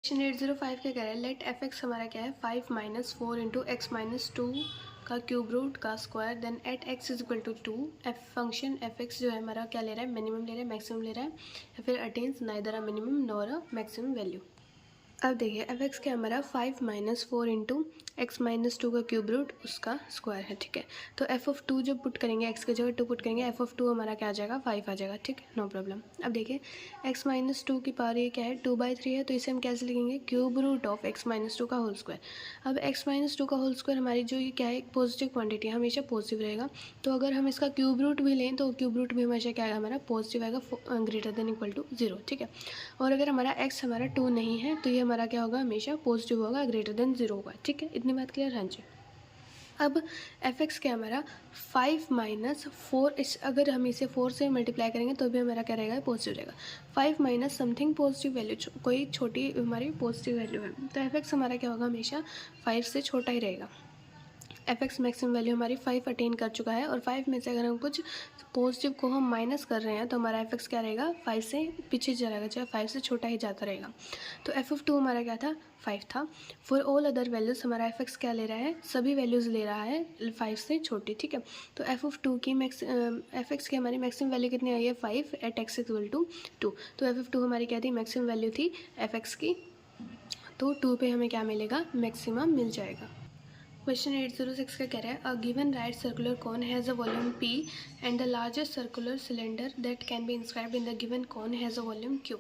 Question 805 क्या कह रहा है, लेट एफ एक्स हमारा क्या है 5 माइनस 4 इंटू एक्स माइनस 2 का क्यूब रूट का square, then at x is equal to 2 f function f x जो है हमारा क्या ले रहा है, मिनिमम ले रहा है, मैक्सिमम ले रहा है, या फिर attains neither a minimum nor a maximum value. अब देखिए एफ एक्स क्या हमारा 5 माइनस 4 इंटू एक्स माइनस 2 का क्यूब रूट उसका स्क्वायर है, ठीक है। तो एफ ऑफ 2 जब पुट करेंगे, एक्स की जगह 2 पुट करेंगे, एफ ऑफ 2 हमारा क्या आ जाएगा 5 आ जाएगा, ठीक है, नो प्रॉब्लम। अब देखिए एक्स माइनस 2 की पावर ये क्या है 2/3 है, तो इसे हम कैसे लिखेंगे, cube root of x minus 2 का होल स्क्वायर। अब एक्स माइनस 2 का होल स्क्वायर हमारी जो ये क्या है पॉजिटिव क्वान्टिटी है, हमेशा पॉजिटिव रहेगा, तो अगर हम इसका क्यूब रूट भी लें तो क्यूब रूट भी हमेशा क्या आएगा हमारा पॉजिटिव आएगा, ग्रेटर देन इक्वल टू 0, ठीक है। और अगर हमारा एक्स हमारा 2 नहीं है तो ये हमारा क्या होगा, हमेशा पॉजिटिव होगा, ग्रेटर देन 0 होगा, ठीक है, इतनी बात क्लियर। हाँ जी। अब एफ एक्स क्या हमारा 5 माइनस 4, इस अगर हम इसे 4 से मल्टीप्लाई करेंगे तो भी हमारा क्या रहेगा, पॉजिटिव रहेगा। 5 माइनस समथिंग पॉजिटिव वैल्यू, कोई छोटी हमारी पॉजिटिव वैल्यू है, तो एफ एक्स हमारा क्या होगा, हमेशा 5 से छोटा ही रहेगा। एफ एक्स मैक्सिमम वैल्यू हमारी 5 अटेन कर चुका है, और 5 में से अगर हम कुछ पॉजिटिव को हम माइनस कर रहे हैं तो हमारा एफ एक्स क्या रहेगा, 5 से पीछे जाएगा, चाहे 5 से छोटा ही जाता रहेगा। तो एफ ऑफ 2 हमारा क्या था, 5 था। फॉर ऑल अदर वैल्यूज़ हमारा एफ एक्स क्या ले रहा है, सभी वैल्यूज़ ले रहा है 5 से छोटी, ठीक है। तो एफ ऑफ 2 की एफ एक्स की हमारी मैक्सिमम वैल्यू कितनी आई है, 5 एट एक्स इक्वल टू 2। तो एफ ऑफ 2 हमारी क्या थी, मैक्सिमम वैल्यू थी एफ एक्स की, तो 2 पे हमें क्या मिलेगा, मैक्सिमम मिल जाएगा। क्वेश्चन 806 का कह रहा है, a given right circular cone has a volume P and the largest circular cylinder that can be inscribed in the given cone has a volume Q,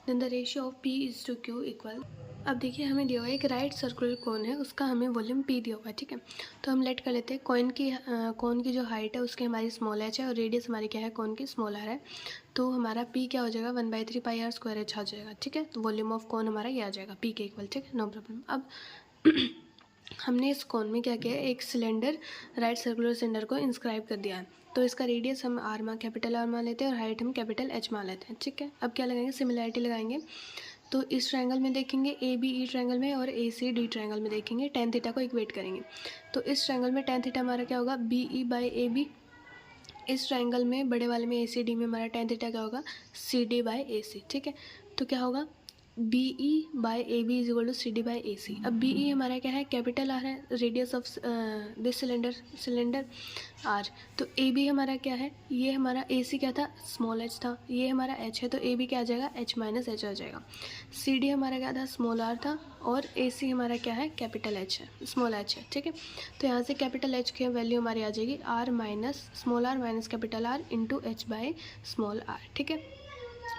then the ratio of P is to Q equal. अब देखिए हमें दिया हुआ है एक right circular कोन है, उसका हमें वॉल्यूम P दिया हुआ है, ठीक है। तो हम लेट कर लेते हैं, कोन की जो हाइट है उसकी हमारी स्मॉल एच है, और रेडियस हमारी क्या है, कोन की स्मॉल आर है। तो हमारा P क्या हो जाएगा, 1/3 पाई आर स्क्वायर एच आ जाएगा, ठीक है। तो वॉल्यूम ऑफ कोन हमारा ये आ जाएगा P के इक्वल, ठीक है, नो प्रॉब्लम। अब हमने इस कोन में क्या किया है, एक सिलेंडर, राइट सर्कुलर सिलेंडर को इंस्क्राइब कर दिया है। तो इसका रेडियस हम आर मान, कैपिटल आर मान लेते हैं, और हाइट हम कैपिटल एच मान लेते हैं, ठीक है। अब क्या लगाएंगे, सिमिलैरिटी लगाएंगे। तो इस ट्रायंगल में देखेंगे ए बी ई ट्रायंगल में, और ए सी डी ट्रायंगल में देखेंगे, टेन थीटा को इक्वेट करेंगे। तो इस ट्रायंगल में टेन थीटा हमारा क्या होगा, B E by A B. इस ट्रायंगल में बड़े वाले में ए सी डी में हमारा टेन थीटा क्या होगा, सी डी बाई ए सी, ठीक है। तो क्या होगा, B E by A B is equal to C D by A C. अब बी ई हमारा क्या है, कैपिटल आर है, radius of this cylinder R. तो ए बी हमारा क्या है, ये हमारा ए सी क्या था, स्मॉल एच था, ये हमारा एच है, तो ए बी क्या आ जाएगा, एच माइनस एच आ जाएगा। सी डी हमारा क्या था, स्मॉल आर था, और ए सी हमारा क्या है, कैपिटल एच है, स्मॉल एच है, ठीक है। तो यहाँ से कैपिटल एच की वैल्यू हमारी आ जाएगी R minus small R minus capital R into H by small R, ठीक है।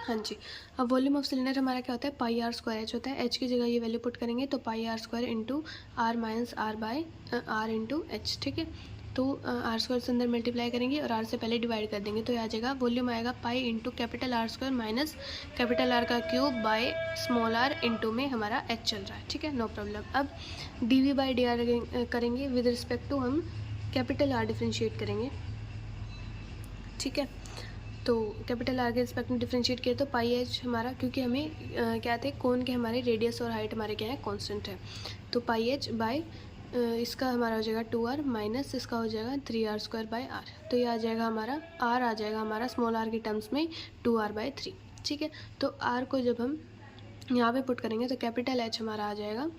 हाँ जी। अब वॉल्यूम ऑफ सिलेंडर हमारा क्या होता है, पाई आर स्क्वायर एच होता है, एच की जगह ये वैल्यू पुट करेंगे तो pi R square into R minus R by R into H, ठीक है। तो आर स्क्वायर से अंदर मल्टीप्लाई करेंगे और आर से पहले डिवाइड कर देंगे, तो ये आ जाएगा वॉल्यूम आएगा pi into capital R square minus capital R का cube by small R into में हमारा एच चल रहा है, ठीक है, नो प्रॉब्लम। अब D V by D R करेंगे विद रिस्पेक्ट टू हम कैपिटल आर डिफ्रेंशिएट करेंगे, ठीक है। तो कैपिटल आर के रिस्पेक्ट में डिफ्रेंशिएट किया तो पाई एच हमारा, क्योंकि हमें क्या थे, कोन के हमारे रेडियस और हाइट हमारे क्या है, कांस्टेंट है, तो पाई एच बाय इसका हमारा हो जाएगा 2r माइनस इसका हो जाएगा 3r स्क्वायर बाय आर। तो ये आ जाएगा हमारा r आ जाएगा हमारा स्मॉल r के टर्म्स में 2r/3, ठीक है। तो r को जब हम यहाँ पे पुट करेंगे तो कैपिटल एच हमारा आ जाएगा।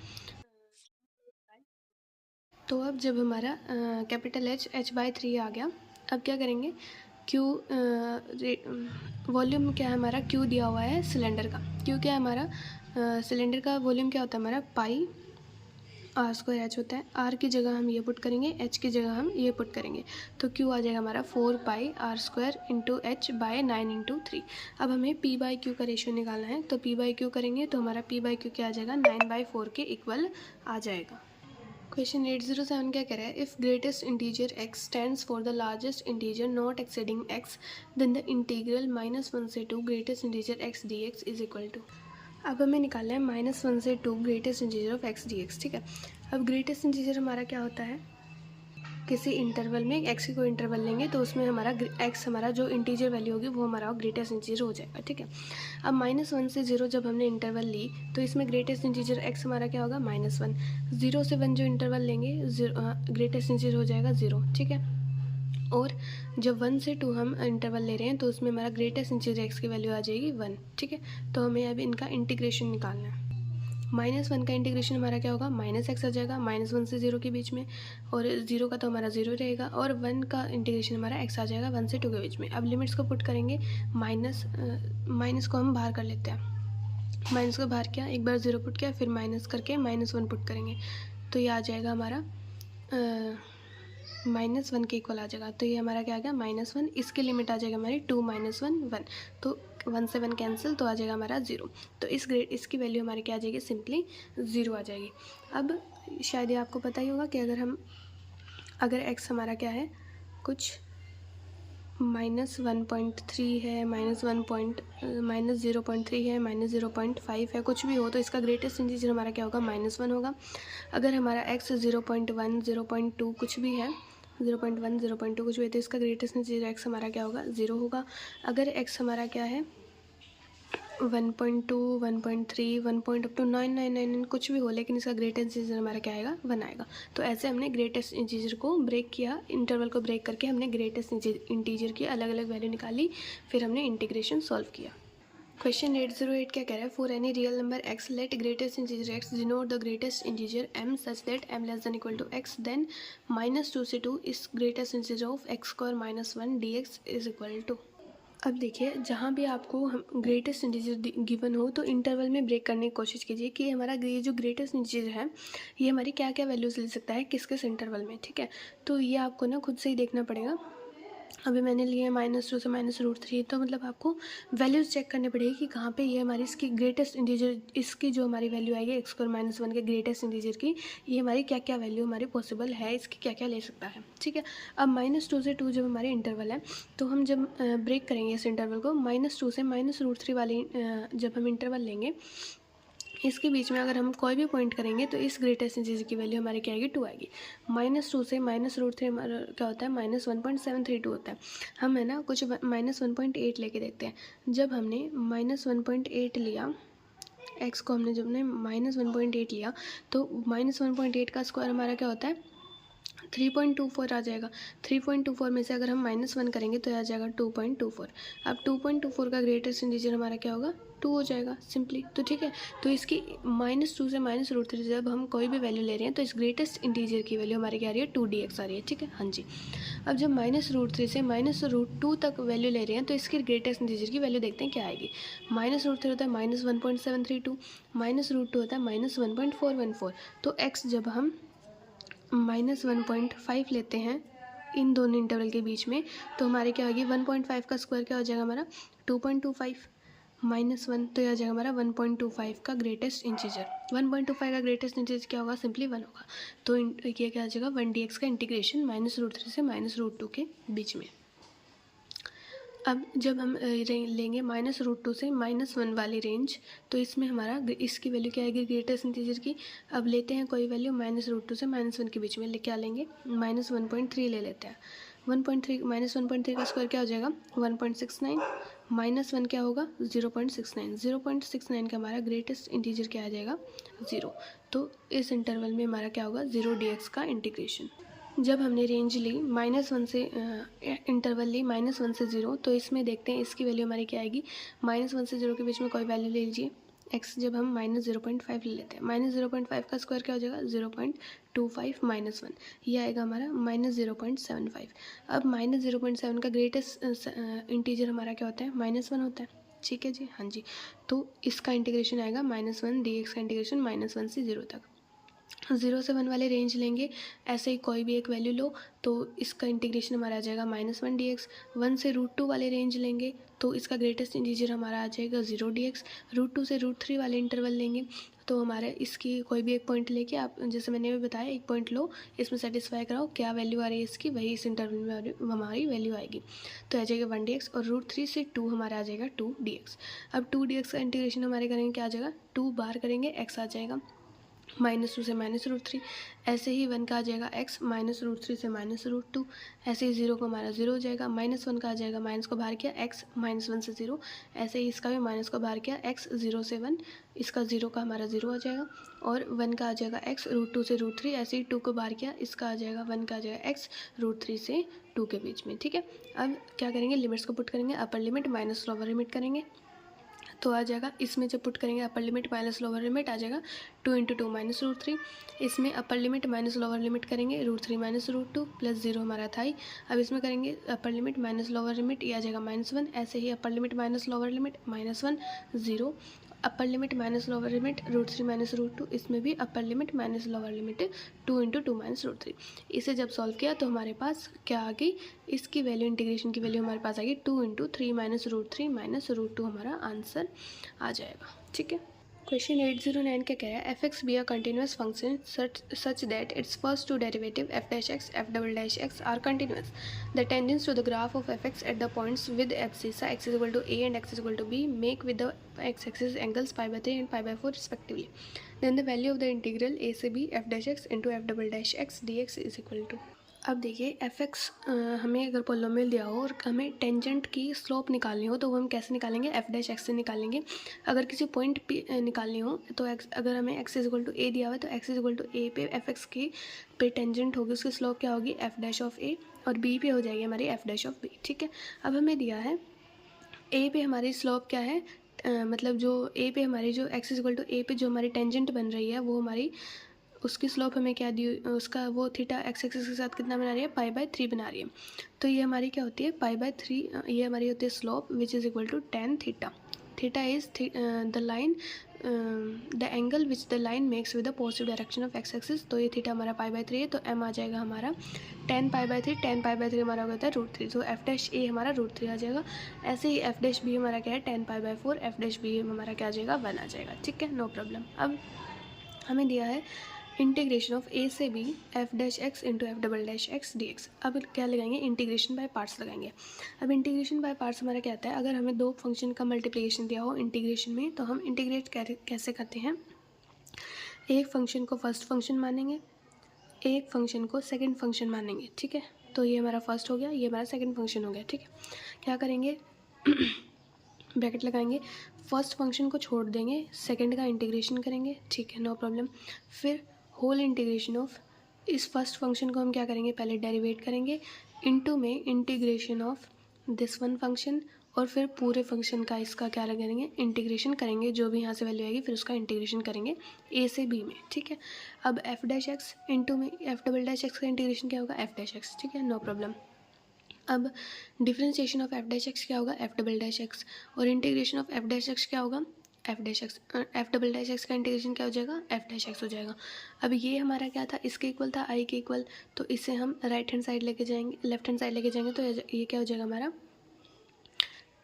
तो अब जब हमारा कैपिटल h/3 आ गया, अब क्या करेंगे, Q वॉल्यूम क्या है हमारा, Q दिया हुआ है सिलेंडर का, Q क्या है हमारा, सिलेंडर का वॉल्यूम क्या होता है हमारा, पाई आर स्क्वायर एच होता है। आर की जगह हम ये पुट करेंगे, एच की जगह हम ये पुट करेंगे, तो Q आ जाएगा हमारा 4 pi R square into H by 9 into 3। अब हमें P बाई क्यू का रेशियो निकालना है, तो P बाई क्यू करेंगे तो हमारा P बाई क्यू क्या आ जाएगा, 9/4 के इक्वल आ जाएगा। क्वेश्चन 807 क्या कह रहा है, if greatest integer x stands for the largest integer not exceeding x, then the integral -1 से 2 greatest integer x dx is equal to. अब हमें निकालना है -1 से 2 greatest integer of x dx, ठीक है। अब ग्रेटेस्ट इंटीजर हमारा क्या होता है, किसी इंटरवल में x की कोई इंटरवल लेंगे तो उसमें हमारा x हमारा जो इंटीजर वैल्यू होगी वो हमारा ग्रेटेस्ट इंटीजर हो जाएगा, ठीक है। अब -1 से 0 जब हमने इंटरवल ली तो इसमें ग्रेटेस्ट इंटीजर x हमारा क्या होगा, -1। 0 से 1 जो इंटरवल लेंगे ग्रेटेस्ट इंटीजर हो जाएगा 0, ठीक है। और जब 1 से 2 हम इंटरवल ले रहे हैं तो उसमें हमारा ग्रेटेस्ट इंटीजर x की वैल्यू आ जाएगी 1, ठीक है। तो हमें अब इनका इंटीग्रेशन निकालना है। -1 का इंटीग्रेशन हमारा क्या होगा, -x आ जाएगा, -1 से 0 के बीच में, और 0 का तो हमारा 0 रहेगा, और 1 का इंटीग्रेशन हमारा x आ जाएगा 1 से 2 के बीच में। अब लिमिट्स को पुट करेंगे, माइनस को हम बाहर कर लेते हैं, माइनस को बाहर किया, एक बार 0 पुट किया, फिर माइनस करके -1 पुट करेंगे, तो ये आ जाएगा हमारा -1 के इक्वल आ जाएगा। तो ये हमारा क्या आ गया, -1, इसकी लिमिट आ जाएगी हमारी 2 - 1 1, तो 1 से 1 कैंसिल, तो आ जाएगा हमारा 0। तो इसकी वैल्यू हमारी क्या आ जाएगी, सिंपली 0 आ जाएगी। अब शायद ये आपको पता ही होगा कि अगर x हमारा क्या है, कुछ -1.3 है, -0.3 है, -0.5 है, कुछ भी हो, तो इसका ग्रेटेस्ट इंटीजर हमारा क्या होगा, -1 होगा। अगर हमारा x 0.1 0.2 कुछ भी है, 0.1 0.2 कुछ भी है, तो इसका ग्रेटेस्ट इंटीजर x हमारा क्या होगा, 0 होगा। अगर x हमारा क्या है 1.2 1.3 1 अप टू 999 कुछ भी हो, लेकिन इसका ग्रेटेस्ट इंटीजर हमारा क्या आएगा, 1 आएगा। तो ऐसे हमने ग्रेटेस्ट इंटीजर को ब्रेक किया, इंटरवल को ब्रेक करके हमने ग्रेटेस्ट इंटीजर की अलग अलग वैल्यू निकाली, फिर हमने इंटीग्रेशन सॉल्व किया। क्वेश्चन 808 क्या कह रहा है, for any real number x let greatest integer x denote the greatest integer m such that m less than equal to x, then -2 से 2 is greatest integer of x square -1 dx is equal to. अब देखिए, जहाँ भी आपको हम greatest integer given हो, तो interval में ब्रेक करने की कोशिश कीजिए कि हमारा ये जो ग्रेटेस्ट इंटीजर है, ये हमारी क्या क्या वैल्यूज़ ले सकता है, किस किस इंटरवल में, ठीक है। तो ये आपको ना खुद से ही देखना पड़ेगा। अभी मैंने लिए -2 से -√3, तो मतलब आपको वैल्यूज़ चेक करनी पड़ेगी कि कहाँ पे ये हमारी इसकी ग्रेटेस्ट इंटीजर, इसकी जो हमारी वैल्यू आएगी x स्क्वायर -1 के ग्रेटेस्ट इंटीजर की, ये हमारी क्या क्या वैल्यू हमारी पॉसिबल है, इसकी क्या क्या ले सकता है, ठीक है। अब -2 से 2 जब हमारी इंटरवल है, तो हम जब ब्रेक करेंगे इस इंटरवल को, -2 से -√3 वाली जब हम इंटरवल लेंगे, इसके बीच में अगर हम कोई भी पॉइंट करेंगे, तो इस ग्रेटेस्ट इंटीजर की वैल्यू हमारी क्या आएगी, 2 आएगी। -2 से -√3 हमारा क्या होता है, -1.732 होता है। हम है ना कुछ -1.8 लेके देखते हैं। जब हमने -1.8 लिया, x को हमने जब ने -1.8 लिया, तो -1.8 का स्क्वायर हमारा क्या होता है, 3.24 आ जाएगा। 3.24 में से अगर हम -1 करेंगे, तो आ जाएगा 2.24। अब 2.24 का ग्रेटेस्ट इंटीजर हमारा क्या होगा, 2 हो जाएगा सिंपली। तो ठीक है, तो इसकी -2 से -√3 जब हम कोई भी वैल्यू ले रहे हैं, तो इस ग्रेटेस्ट इंटीजर की वैल्यू हमारी क्या आ रही है, 2dx आ रही है, ठीक है, हाँ जी। अब जब -√3 से -√2 तक वैल्यू ले रहे हैं, तो इसकी ग्रेटेस्ट इंटीजर की वैल्यू देखते हैं क्या आएगी। -√3 होता है -1.732, -√2 होता है -1.414। तो x जब हम -1.5 लेते हैं इन दोनों इंटरवल के बीच में, तो हमारे क्या होगी, 1.5 का स्क्वायर क्या हो जाएगा हमारा, 2.25 -1, तो यह आ जाएगा हमारा 1.25 का ग्रेटेस्ट इंटीजर। 1.25 का ग्रेटेस्ट इंटीजर क्या होगा, सिंपली 1 होगा। तो ये क्या आ जाएगा, 1dx का इंटीग्रेशन -√3 से -√2 के बीच में। अब जब हम लेंगे -√2 से -1 वाली रेंज, तो इसमें हमारा इसकी वैल्यू क्या आएगी, ग्रेटेस्ट इंटीजर की। अब लेते हैं कोई वैल्यू -√2 से -1 के बीच में, क्या लेंगे, -1.3 ले लेते हैं। 1.3 -1.3 का स्क्वायर क्या हो जाएगा, 1.69, -1 क्या होगा, 0.69। 0.69 का हमारा ग्रेटेस्ट इंटीजर क्या आ जाएगा, 0। तो इस इंटरवल में हमारा क्या होगा, 0dx का इंटीग्रेशन। जब हमने रेंज ली -1 से इंटरवल ली -1 से 0, तो इसमें देखते हैं इसकी वैल्यू हमारी क्या आएगी। -1 से 0 के बीच में कोई वैल्यू ले लीजिए, x जब हम -0.5 ले लेते हैं, -0.5 का स्क्वायर क्या हो जाएगा, 0.25 -1, ये आएगा हमारा -0.75। अब -0.7 का ग्रेटेस्ट इंटीजर हमारा क्या होता है, -1 होता है, ठीक है जी, हाँ जी। तो इसका इंटीग्रेशन आएगा -1 dx का इंटीग्रेशन -1 से 0 तक। 0 से 1 वाले रेंज लेंगे, ऐसे ही कोई भी एक वैल्यू लो, तो इसका इंटीग्रेशन हमारा आ जाएगा -1 dx। 1 से √2 वाले रेंज लेंगे, तो इसका ग्रेटेस्ट इंटीजर हमारा आ जाएगा 0dx। √2 से √3 वाले इंटरवल लेंगे, तो हमारे इसकी कोई भी एक पॉइंट लेके आप, जैसे मैंने भी बताया, एक पॉइंट लो, इसमें सेटिस्फाई कराओ, क्या वैल्यू आ रही है इसकी, वही इस इंटरवल में हमारी वैल्यू आएगी। तो आ जाएगा 1dx, और √3 से 2 हमारा आ जाएगा 2dx। अब 2dx का इंटीग्रेशन हमारे करेंगे, क्या आ जाएगा, 2 बाहर करेंगे, x आ जाएगा, -2 से -√3। ऐसे ही 1 का आ जाएगा x, -√3 से -√2। ऐसे ही 0 का हमारा 0 हो जाएगा, -1 का आ जाएगा, माइनस को बाहर किया, x -1 से 0। ऐसे ही इसका भी माइनस को बाहर किया, x 0 से 1, इसका 0 का हमारा 0 आ जाएगा, और 1 का आ जाएगा x √2 से √3। ऐसे ही 2 को बाहर किया, इसका आ जाएगा 1 का आ जाएगा x √3 से 2 के बीच में, ठीक है। अब क्या करेंगे, लिमिट्स को पुट करेंगे, upper limit minus lower limit करेंगे, तो आ जाएगा, इसमें जब पुट करेंगे upper limit minus lower limit आ जाएगा 2 इंटू 2 माइनस रूट 3। इसमें अपर लिमिट माइनस लोअर लिमिट करेंगे रूट 3 माइनस रूट 2 प्लस 0 हमारा था ही। अब इसमें करेंगे upper limit minus lower limit, ये आ जाएगा -1। ऐसे ही upper limit minus lower limit -1 0, upper limit minus lower limit root 3 minus root 2, इसमें भी upper limit minus lower limit 2 into 2 minus root 3। इसे जब सॉल्व किया तो हमारे पास क्या आ गई, इसकी वैल्यू इंटीग्रेशन की वैल्यू हमारे पास आ गई 2 into 3 minus root 3 minus root 2 हमारा आंसर आ जाएगा। ठीक है। क्वेश्चन 809 क्या कह रहा है, F X be a continuous function such that it's first two derivative F dash X F double dash X are continuous. The tangents to the graph of F X at the points with abscissa X is equal to A and X is equal to B make with the X axis angles π/3 and π/4 respectively. Then the value of the integral A से B F dash x into f double dash x d x is equal to. अब देखिए F x हमें अगर पोलोमियल दिया हो और हमें tangent की स्लोप निकालनी हो तो वो हम कैसे निकालेंगे, एफ डैश एक्स से निकालेंगे। अगर किसी पॉइंट पे निकालनी हो तो एक्स, अगर हमें एक्स इज इक्वल टू ए दिया हुआ है तो एक्स इज इक्वल टू ए पे एफ एक्स की पे टेंजेंट होगी, उसकी स्लोप क्या होगी एफ डैश ऑफ ए, और बी पे हो जाएगी हमारी एफ डैश ऑफ बी। ठीक है। अब हमें दिया है ए पे हमारी स्लोप क्या है, मतलब जो ए पे हमारी जो एक्स इज इक्वल टू ए पे जो हमारी टेंजेंट बन रही है वो हमारी, उसकी स्लोप हमें क्या दी, उसका वो थीटा एक्स एक्सिस के साथ कितना बना रही है π/3 बना रही है। तो ये हमारी क्या होती है π/3, ये हमारी होती है slope which is equal to tan theta. Theta is the line the angle which the line makes with the positive direction of x axis. तो ये थीटा हमारा π/3 है, तो m आ जाएगा हमारा tan π/3, tan π/3 हमारा हो जाता है √3, तो एफ डैश ए हमारा √3 आ जाएगा। ऐसे ही एफ डैश बी हमारा क्या है tan π/4, एफ डैश बी हमारा क्या आ जाएगा 1 आ जाएगा। ठीक है, नो प्रॉब्लम। अब हमें दिया है इंटीग्रेशन ऑफ ए से B F dash x into f double dash x d x. अब क्या लगाएंगे, इंटीग्रेशन बाय पार्ट्स लगाएंगे। अब इंटीग्रेशन बाय पार्ट्स हमारा क्या आता है, अगर हमें दो फंक्शन का मल्टीप्लिकेशन दिया हो इंटीग्रेशन में तो हम इंटीग्रेट कैसे करते हैं, एक फंक्शन को फर्स्ट फंक्शन मानेंगे, एक फंक्शन को सेकंड फंक्शन मानेंगे। ठीक है, तो ये हमारा फर्स्ट हो गया, ये हमारा सेकंड फंक्शन हो गया। ठीक है, क्या करेंगे ब्रैकेट लगाएंगे, फर्स्ट फंक्शन को छोड़ देंगे, सेकंड का इंटीग्रेशन करेंगे। ठीक है, नो प्रॉब्लम। फिर होल इंटीग्रेशन ऑफ इस फर्स्ट फंक्शन को हम क्या करेंगे, पहले डेरिवेट करेंगे, इनटू में integration of this one function, और फिर पूरे फंक्शन का इसका क्या करेंगे, इंटीग्रेशन करेंगे, जो भी यहाँ से वैल्यू आएगी फिर उसका इंटीग्रेशन करेंगे ए से बी में। ठीक है, अब एफ डैश एक्स इंटू में एफ डबल डैश एक्स का इंटीग्रेशन क्या होगा, एफ डैश एक्स। ठीक है, नो प्रॉब्लम। अब differentiation of F dash x क्या होगा, एफ डबल डैश एक्स, और integration of F dash x क्या होगा, F dash X. F double dash x का इंटीग्रेशन क्या हो जाएगा, एफ डैश एक्स हो जाएगा। अब ये हमारा क्या था, इसके इक्वल था, आई के इक्वल, तो इसे हम राइट हैंड साइड लेके जाएंगे, लेफ्ट हैंड साइड लेके जाएंगे, तो ये क्या हो जाएगा हमारा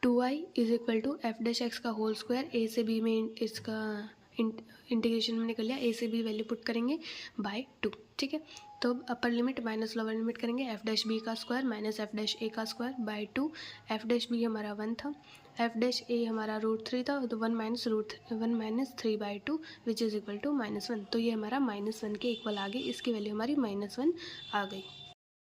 2i is equal to f dash x का होल स्क्वायर, ए से बी में इसका इंटीग्रेशन में निकल लिया, ए से बी वैल्यू पुट करेंगे बाय 2। ठीक है, तो upper limit minus lower limit करेंगे, एफ डैश बी का square minus f dash a का square by 2। F dash b हमारा 1 था, एफ डैश ए हमारा √3 था, तो 1 minus 3 by 2 which is equal to -1। तो ये हमारा -1 के इक्वल आ गई, इसकी वैल्यू हमारी -1 आ गई।